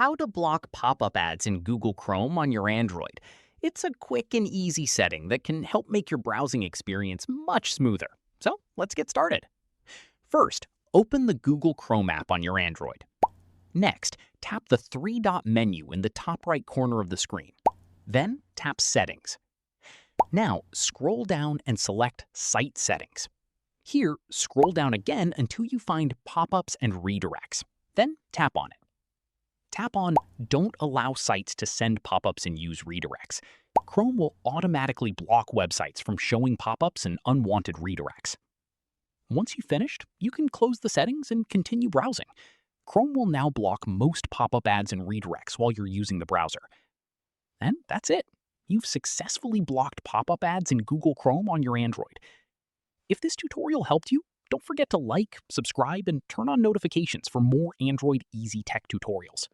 how to block pop-up ads in Google Chrome on your Android. It's a quick and easy setting that can help make your browsing experience much smoother. So let's get started. First, open the Google Chrome app on your Android. Next, tap the three-dot menu in the top right corner of the screen. Then tap Settings. Now, scroll down and select Site Settings. Here, scroll down again until you find pop-ups and redirects. Then tap on it. Tap on Don't allow sites to send pop-ups and use redirects. Chrome will automatically block websites from showing pop-ups and unwanted redirects. Once you've finished, you can close the settings and continue browsing. Chrome will now block most pop-up ads and redirects while you're using the browser. And that's it. You've successfully blocked pop-up ads in Google Chrome on your Android. If this tutorial helped you, don't forget to like, subscribe, and turn on notifications for more Android Easy Tech tutorials.